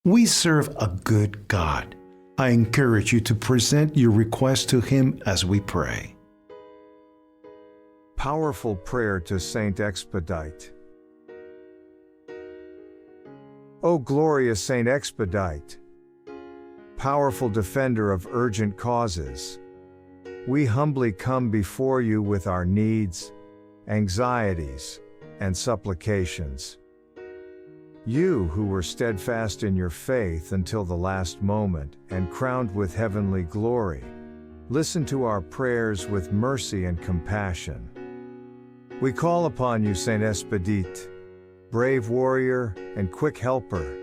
We serve a good God. I encourage you to present your request to Him as we pray. Powerful prayer to Saint Expedite. O glorious Saint Expedite, powerful defender of urgent causes, we humbly come before you with our needs, anxieties, and supplications. You who were steadfast in your faith until the last moment and crowned with heavenly glory, listen to our prayers with mercy and compassion. We call upon you, Saint Expedite, brave warrior and quick helper,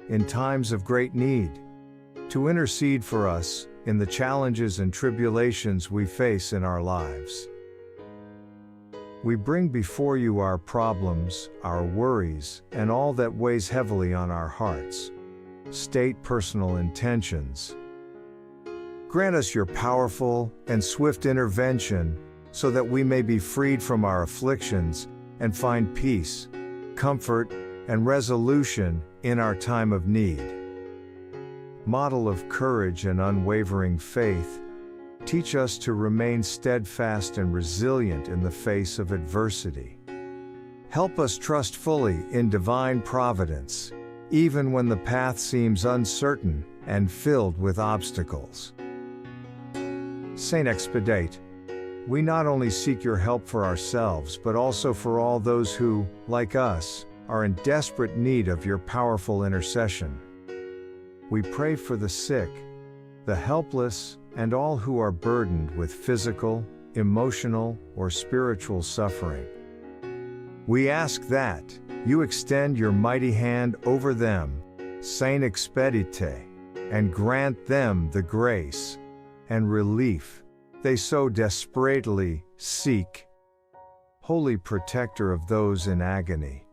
in times of great need, to intercede for us in the challenges and tribulations we face in our lives. We bring before you our problems, our worries, and all that weighs heavily on our hearts. State personal intentions. Grant us your powerful and swift intervention so that we may be freed from our afflictions and find peace, comfort, and resolution in our time of need. Model of courage and unwavering faith, teach us to remain steadfast and resilient in the face of adversity. Help us trust fully in divine providence, even when the path seems uncertain and filled with obstacles. Saint Expedite, we not only seek your help for ourselves but also for all those who, like us, are in desperate need of your powerful intercession. We pray for the sick, the helpless, and all who are burdened with physical, emotional, or spiritual suffering. We ask that you extend your mighty hand over them, Saint Expedite, and grant them the grace and relief they so desperately seek. Holy protector of those in agony,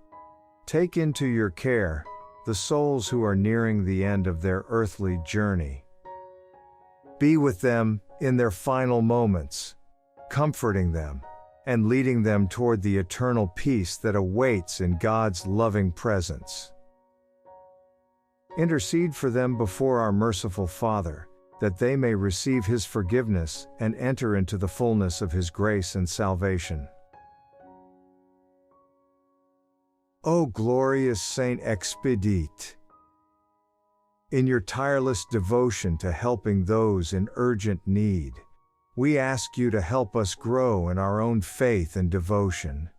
take into your care the souls who are nearing the end of their earthly journey. Be with them in their final moments, comforting them and leading them toward the eternal peace that awaits in God's loving presence. Intercede for them before our merciful Father, that they may receive His forgiveness and enter into the fullness of His grace and salvation. O glorious Saint Expedite, in your tireless devotion to helping those in urgent need, we ask you to help us grow in our own faith and devotion.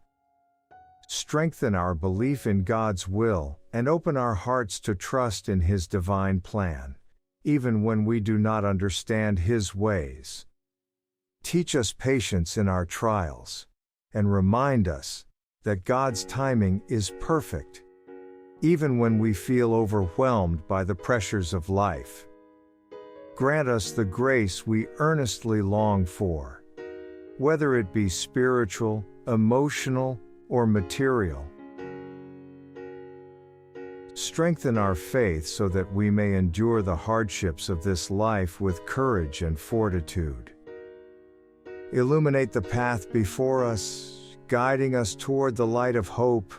Strengthen our belief in God's will and open our hearts to trust in His divine plan, even when we do not understand His ways. Teach us patience in our trials, and remind us that God's timing is perfect, even when we feel overwhelmed by the pressures of life. Grant us the grace we earnestly long for, whether it be spiritual, emotional, or material. Strengthen our faith so that we may endure the hardships of this life with courage and fortitude. Illuminate the path before us, guiding us toward the light of hope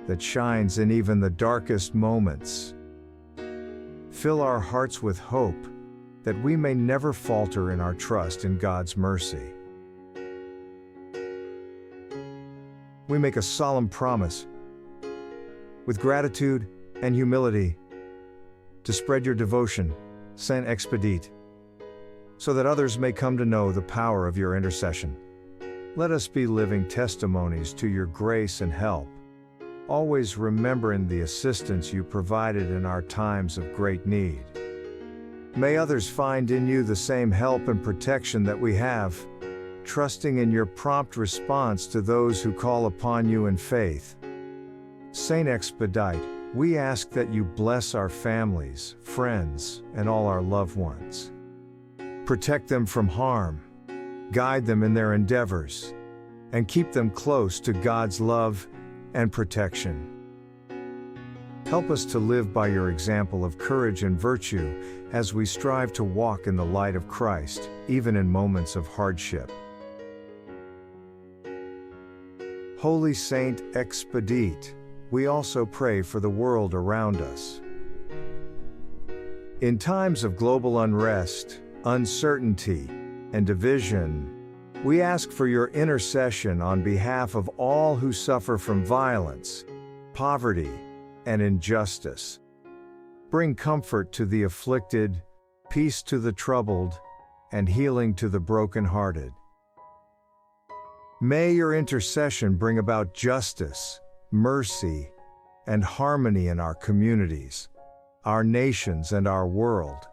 that shines in even the darkest moments. Fill our hearts with hope, that we may never falter in our trust in God's mercy. We make a solemn promise, with gratitude and humility, to spread your devotion, Saint Expedite, so that others may come to know the power of your intercession. Let us be living testimonies to your grace and help, always remembering the assistance you provided in our times of great need. May others find in you the same help and protection that we have, trusting in your prompt response to those who call upon you in faith. Saint Expedite, we ask that you bless our families, friends, and all our loved ones. Protect them from harm, guide them in their endeavors, and keep them close to God's love and protection. Help us to live by your example of courage and virtue as we strive to walk in the light of Christ, even in moments of hardship. Holy Saint Expedite, we also pray for the world around us. In times of global unrest, uncertainty, and division, we ask for your intercession on behalf of all who suffer from violence, poverty, and injustice. Bring comfort to the afflicted, peace to the troubled, and healing to the brokenhearted. May your intercession bring about justice, mercy, and harmony in our communities, our nations, and our world.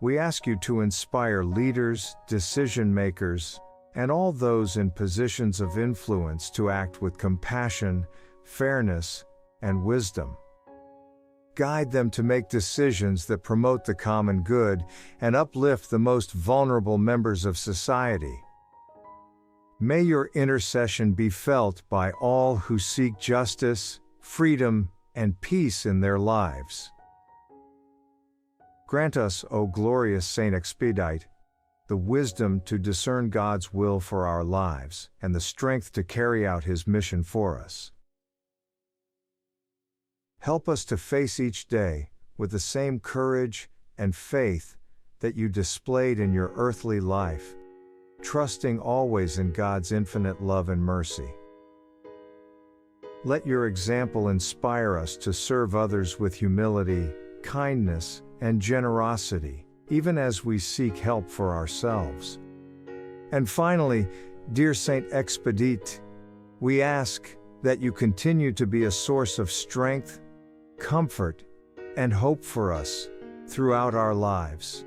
We ask you to inspire leaders, decision makers, and all those in positions of influence to act with compassion, fairness, and wisdom. Guide them to make decisions that promote the common good and uplift the most vulnerable members of society. May your intercession be felt by all who seek justice, freedom, and peace in their lives. Grant us, O glorious Saint Expedite, the wisdom to discern God's will for our lives and the strength to carry out His mission for us. Help us to face each day with the same courage and faith that you displayed in your earthly life, trusting always in God's infinite love and mercy. Let your example inspire us to serve others with humility, kindness, and generosity, even as we seek help for ourselves. And finally, dear Saint Expedite, we ask that you continue to be a source of strength, comfort, and hope for us throughout our lives.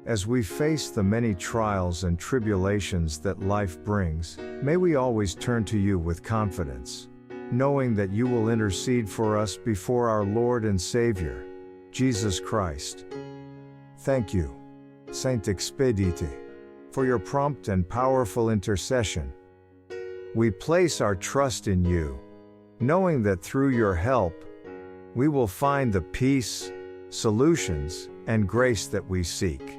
As we face the many trials and tribulations that life brings, may we always turn to you with confidence, knowing that you will intercede for us before our Lord and Savior, Jesus Christ. Thank you, Saint Expedite, for your prompt and powerful intercession. We place our trust in you, knowing that through your help, we will find the peace, solutions, and grace that we seek.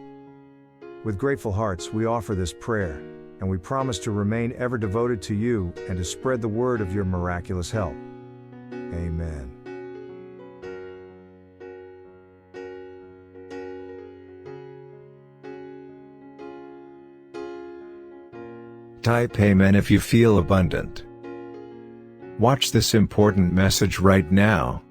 With grateful hearts, we offer this prayer, and we promise to remain ever devoted to you and to spread the word of your miraculous help. Amen. Type Amen if you feel abundant. Watch this important message right now.